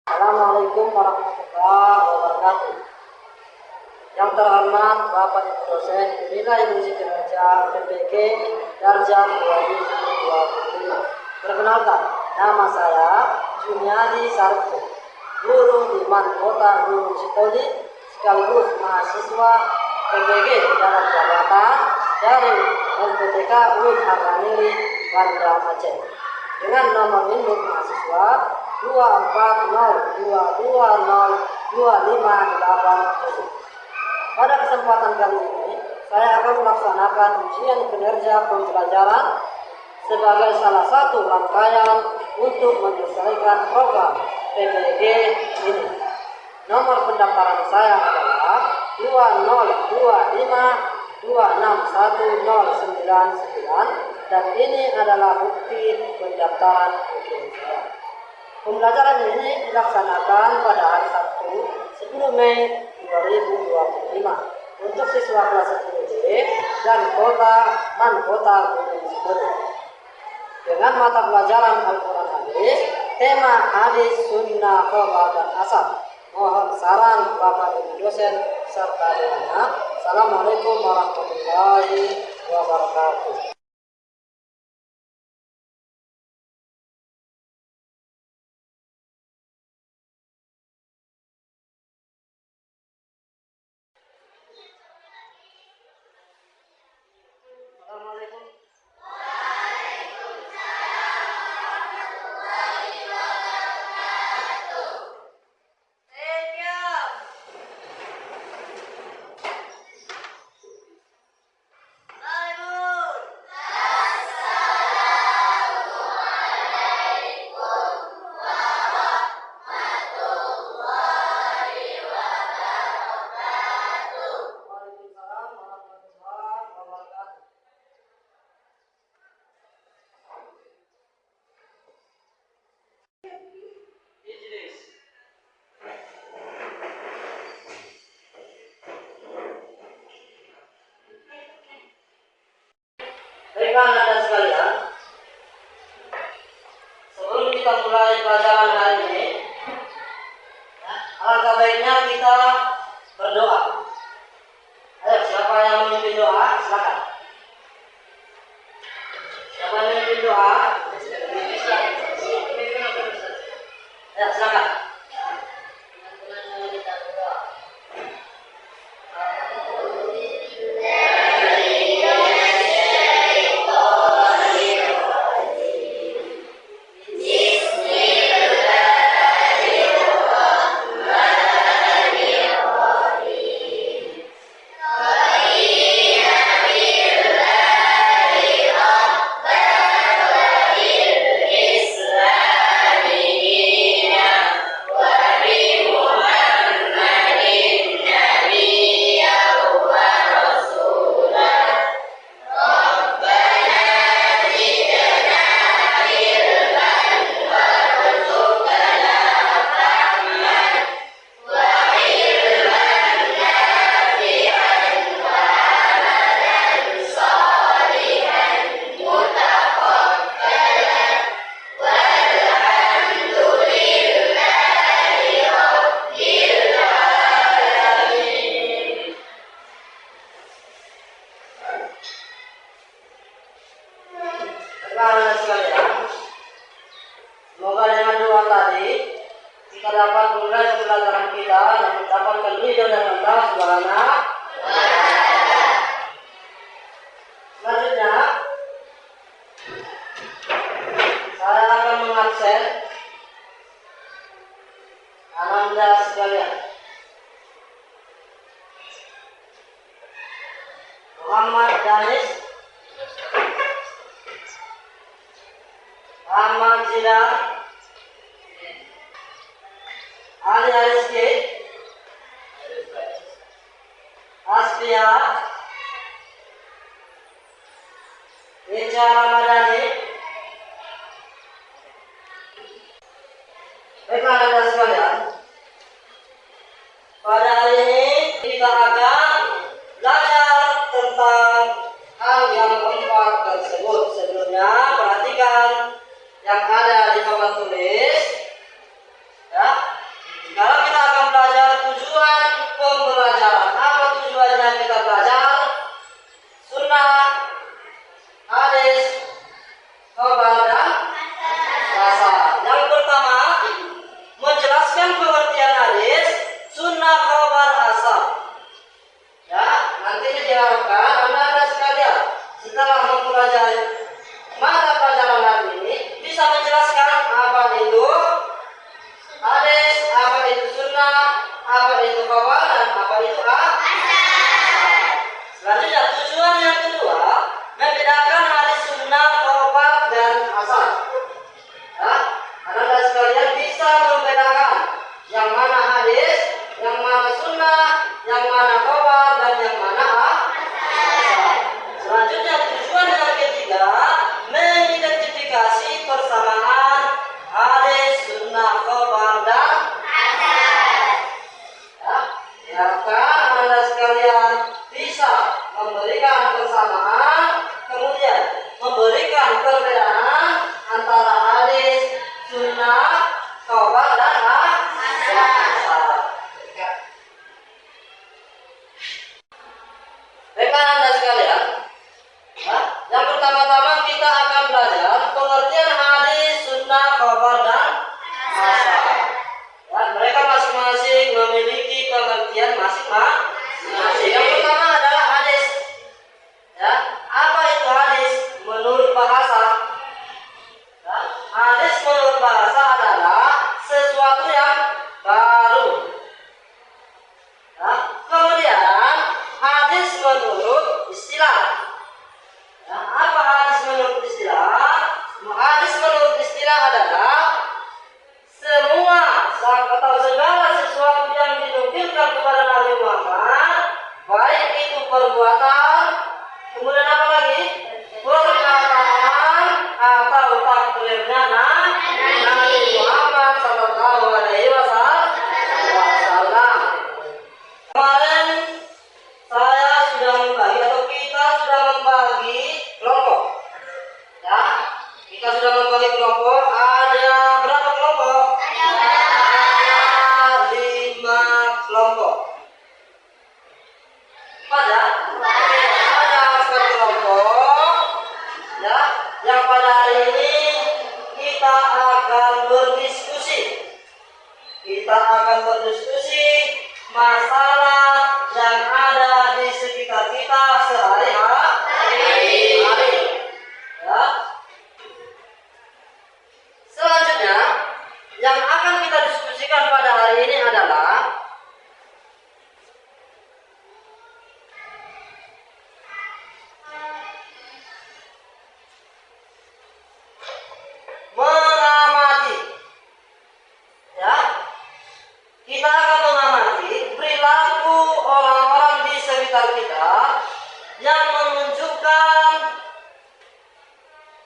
Assalamualaikum warahmatullahi wabarakatuh. Yang terhormat Bapak Ibu dosen Unila Ibu Siti Raja PPG Darjah 2025. Perkenalkan, nama saya Juniadi Sarifo, guru di Kota Gunung Sitoli, sekaligus mahasiswa PPG dalam jabatan dari LPTK UIN Hartaniri, Banda Aceh, dengan nomor induk mahasiswa 240220258. Pada kesempatan kali ini, saya akan melaksanakan ujian kinerja pembelajaran sebagai salah satu rangkaian untuk menyelesaikan program PPG ini. Nomor pendaftaran saya adalah 20252610999 dan ini adalah bukti pendaftaran ujian saya. Pembelajaran ini dilaksanakan pada hari Sabtu 10 Mei 2025 untuk siswa kelas 10D dan kota Gunung Sitoli dengan mata pelajaran Al-Quran Hadis, tema hadis, sunnah, khobar, dan asar. Mohon saran Bapak Ibu dosen serta doanya. Assalamualaikum warahmatullahi wabarakatuh. Assalamualaikum. Baiklah Anda sekalian, sebelum kita mulai pelajaran hari ini, alangkah baiknya kita berdoa. Ayo, siapa yang memimpin doa, silakan. Siapa yang memimpin doa? Ayo, silakan. Semoga dengan doa tadi kita dapat mulai pembelajaran kita dan mendapatkan ridho dan Allah Subhanahu. Selanjutnya, saya akan mengabsen Anda sekalian. Muhammad Danis, Ahmad Zida, Ali Rizki, Asfia, Inja Ramadhani. Baiklah Anda sekalian, pada hari ini kita akan belajar tentang hal yang keempat tersebut. Sebelumnya perhatikan yang ada di papan tulis, ya. sunnah, khabar, dan asar. Ya, mereka masing-masing memiliki pengertian masing-masing. Yang pertama adalah hadis. Ya, apa itu hadis menurut bahasa? Ya, hadis menurut bahasa adalah sesuatu yang baru. Ya, kemudian hadis menurut istilah. Ya, apa hadis menurut istilah? Hadis menurut istilah adalah semua atau segala sesuatu yang dinukilkan kepada Nabi Muhammad, baik itu perbuatan, kemudian apa lagi? Perkataan atau takrirnya Nabi Muhammad Sallallahu Alaihi Wasallam. Kemarin saya sudah membagi atau kita sudah membagi kelompok. Ya, kita sudah membagi kelompok. Ada berapa kelompok? Ada 5 kelompok. Ada 4 kelompok. Ya, yang pada hari ini kita akan berdiskusi. Kita akan berdiskusi masalah yang ada di sekitar kita sehari-hari. Ya. Selanjutnya, yang akan kita diskusikan pada hari ini adalah mengamati. Ya, kita akan mengamati perilaku orang-orang di sekitar kita yang menunjukkan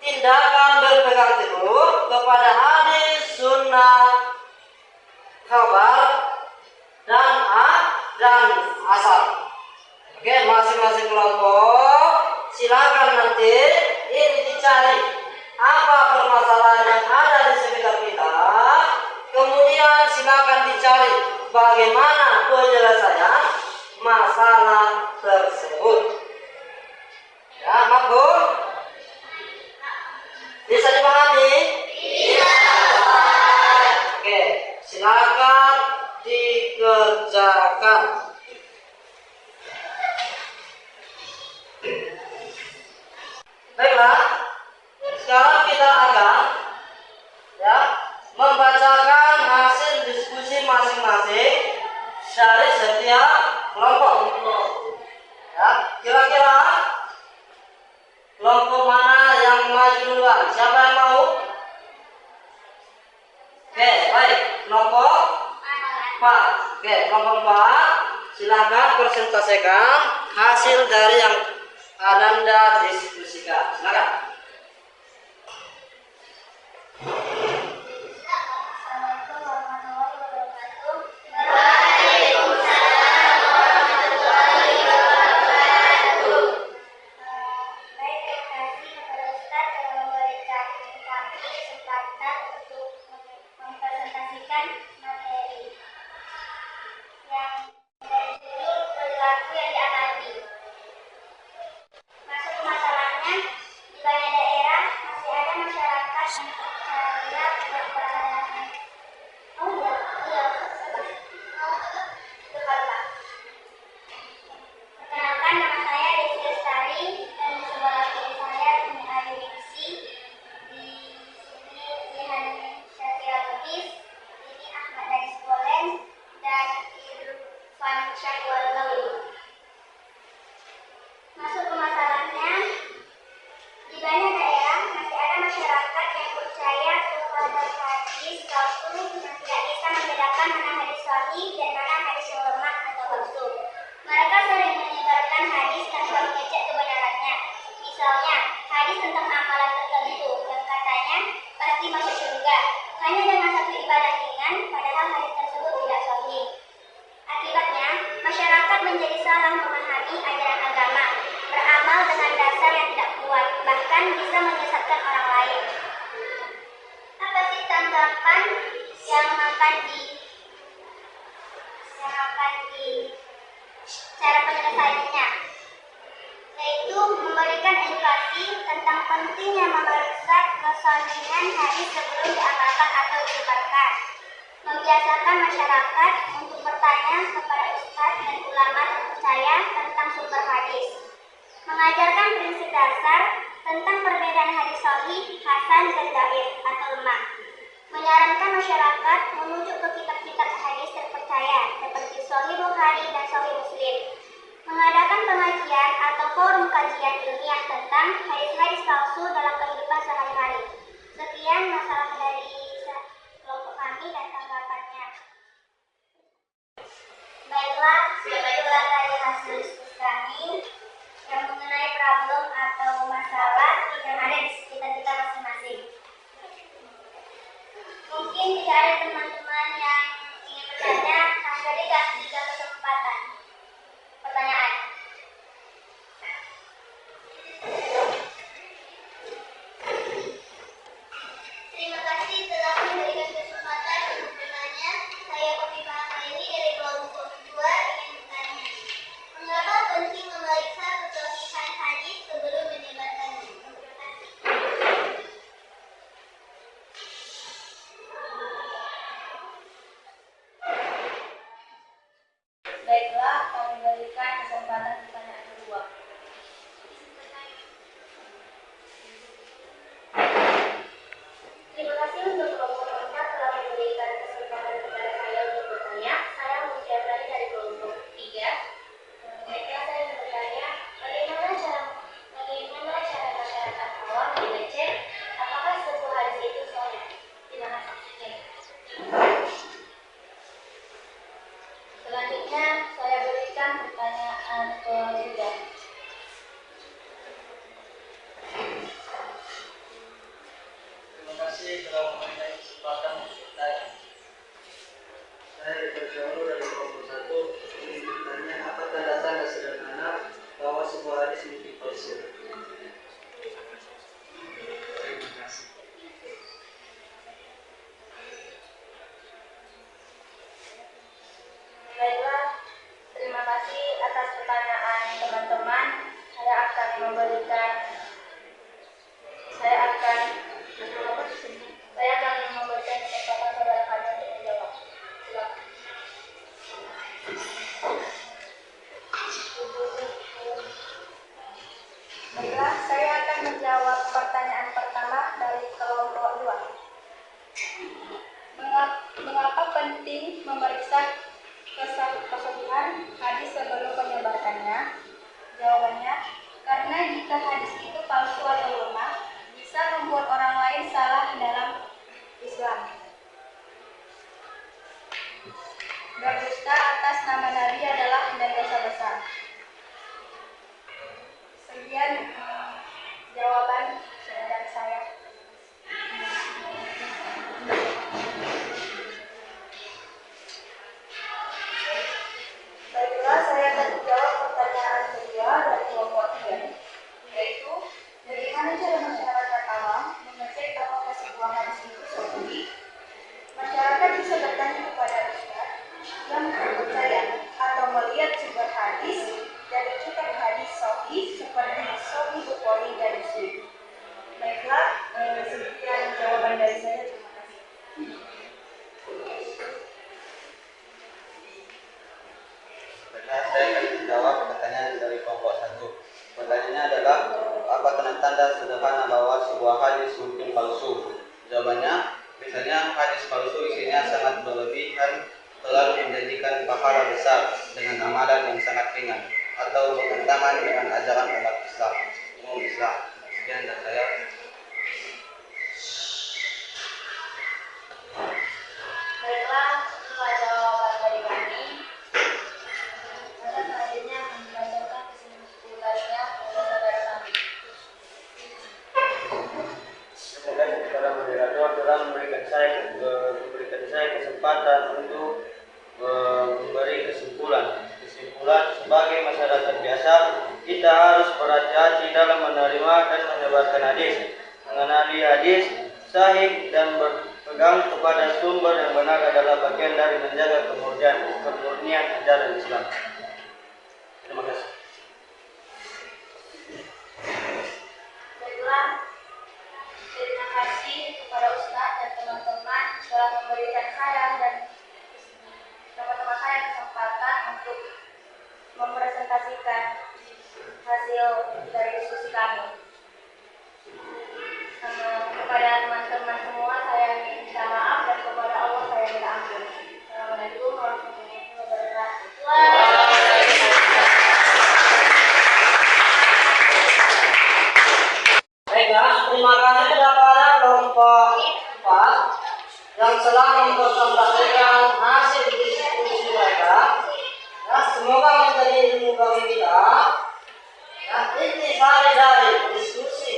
tindakan berpegang teguh kepada hadis, sunnah, khabar, dan asar. Oke, masing-masing kelompok silakan nanti ini dicari apa permasalahan yang ada di sekitar kita. Kemudian silakan dicari bagaimana penyelesaian masalah tersebut. Ya, mafhum? Bisa dipahami? Bisa. Oke, silakan dikerjakan. Baiklah, sekarang kita akan membacakan hasil diskusi masing-masing dari setiap kelompok. Ya, kira-kira kelompok mana yang maju duluan? Siapa yang mau? Oke, baik. Kelompok 4. Oke, kelompok 4. Silakan presentasikan hasil dari yang Anda diskusikan. Silakan. Cara penyelesaiannya yaitu memberikan edukasi tentang pentingnya memeriksa kesohihan hadis sebelum diamalkan atau disebarkan. Membiasakan masyarakat untuk bertanya kepada ustadz dan ulama terpercaya tentang sumber hadis. Mengajarkan prinsip dasar tentang perbedaan hadis sahih, hasan, dan dhaif atau lemah. Menyarankan masyarakat menuju ke kitab-kitab hadis terpercaya seperti Sahih Bukhari dan Sahih Muslim. Mengadakan pengajian atau forum kajian ilmiah tentang hadis-hadis palsu dalam kehidupan sehari-hari. Sekian masalah dari kelompok kami dan tanggapannya. Baiklah, itulah dari hasil diskusi kami yang mengenai problem atau masalah yang ada di sekitar kita masing-masing. Mungkin jika ada teman-teman yang ingin bertanya, kami berikan 3 kesempatan pertanyaan. Terima kasih telah memberikan kesempatan untuk bertanya. Saya Kofifah Khairi dari kelompok 2 ingin bertanya. Mengapa penting memeriksa kesahihan hadis sebelum menyebarkannya? Terima kasih. Baiklah, kami berikan kesempatan pertanyaan kedua. Terima kasih untuk kelompok 4 telah memberikan kesempatan kepada saya untuk bertanya. Saya Mujiabrani dari kelompok 3. Baiklah, saya ingin bertanya, bagaimana cara masyarakat awam mengecek apakah sebuah hadis itu sahih? Terima kasih. Selanjutnya, saya berikan pertanyaan ketiga. Terima kasih telah memberikan kesempatan untuk bertanya. Saya Richard Syahru dari kelompok 1 ingin bertanya apa tanda-tanda sederhana bahwa sebuah hadis mungkin palsu. Terima kasih. Baiklah, terima kasih atas pertanyaan teman-teman. Saya akan memberikan kesempatan saudara kami untuk menjawab. Silakan. Baiklah, saya akan menjawab pertanyaan pertama dari kelompok 2. Mengapa penting memeriksa kesahihan hadis sebelum menyebarkannya? Jawabannya, karena jika hadis itu palsu atau lemah, bisa membuat orang lain salah dalam Islam. Berdusta atas nama Nabi adalah dosa besar. Sekian jawaban dari saya. Baiklah, saya akan menjawab pertanyaan kedua dari kelompok 3, yaitu bagaimana cara masyarakat awam mengecek apakah sebuah hadis itu sahih. Masyarakat bisa bertanya kepada ustaz yang terpercaya atau melihat sumber hadis dari kitab hadis sahih seperti Sahih Bukhari dan Muslim. Baiklah, sekian jawaban dari saya. Terima kasih. Baiklah, saya akan menjawab pertanyaan dari kelompok 1. Pertanyaannya adalah apa tanda-tanda sederhana bahwa sebuah hadis mungkin palsu? Jawabannya, misalnya hadis palsu isinya sangat berlebihan, terlalu menjanjikan pahala besar dengan amalan yang sangat ringan, atau bertentangan dengan ajaran umat Islam, umum Islam. Sekian dari saya. Baiklah, itulah jawaban dari kami. Selanjutnya akan dibacakan kesimpulannya oleh saudara kami. Terima kasih kepada moderator telah memberikan saya kesempatan untuk memberi kesimpulan. Sebagai masyarakat biasa, kita harus berhati-hati dalam menerima dan menyebarkan hadis, mengenali hadis sahih dan berpegang kepada sumber yang benar adalah bagian dari menjaga kemurnian ajaran Islam. Terima kasih. Baiklah, terima kasih kepada Ustadz dan teman-teman telah memberikan saya dan teman-teman saya kesempatan untuk mempresentasikan hasil dari diskusi kami. Kepada teman-teman semua saya minta maaf dan kepada Allah saya minta ampun. Assalamualaikum warahmatullahi wabarakatuh. Baiklah, terima kasih kepada kelompok 4 yang telah mempresentasikan hasil diskusi mereka. Ya, semoga menjadi ilmu bagi kita. Ya, intisari dari diskusi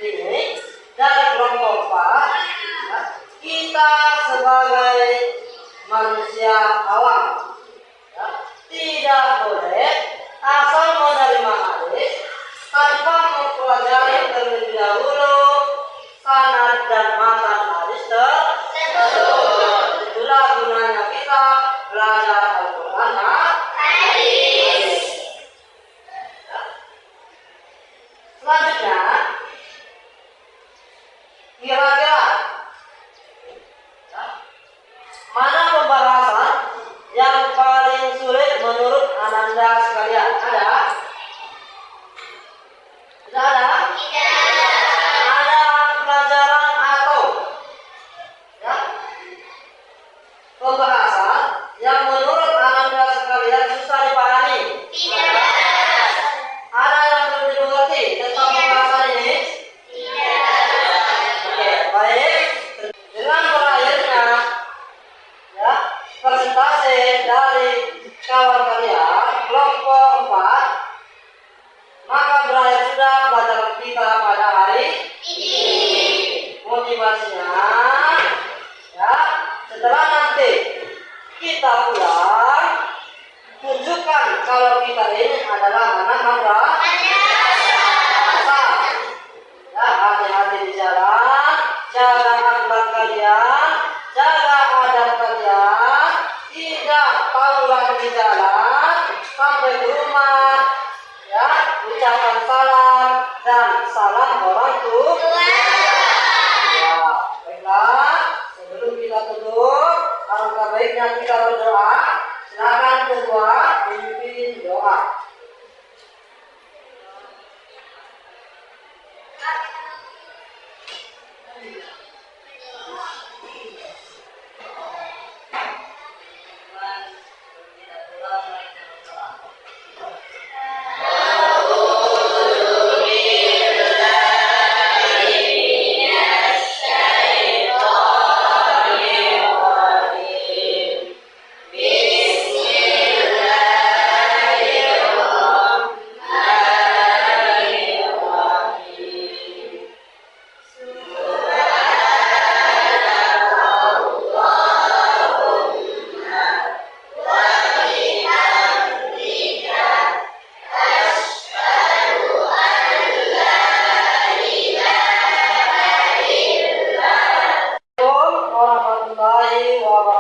ini dari kelompok 4, ya, kita sebagai manusia awam, ya, tidak boleh asal menerima hadis tanpa mempelajari terlebih dahulu sanad dan matan hadis tersebut. Itulah gunanya kita belajar Al-Quran dan hadis. Selanjutnya, kira-kira mana pembahasan yang paling sulit menurut Ananda sekalian? Ada? Tidak ada? Ada pelajaran atau ya, pembahasan yang menurut Ananda sekalian susah dipahami? Ada yang belum dimengerti tentang pembahasan ini? Oke, baik. Dengan berakhirnya ya presentasi dari kawan kalian kelompok 4, maka berakhir sudah pelajaran kita pada hari ini. Motivasinya ya, setelah nanti kita pulang, tunjukkan kalau kita ini adalah anak madrasah. Ya, hati-hati di jalan, jaga akhlak kalian, jaga adab kalian, tidak taulan di jalan, sampai ke rumah, ya, ucapkan salam dan salam orang tua. Ya, baiklah, sebelum kita tutup, alangkah baiknya kita berdoa. Silakan ketua pimpin doa. Warahmatullahi wabarakatuh.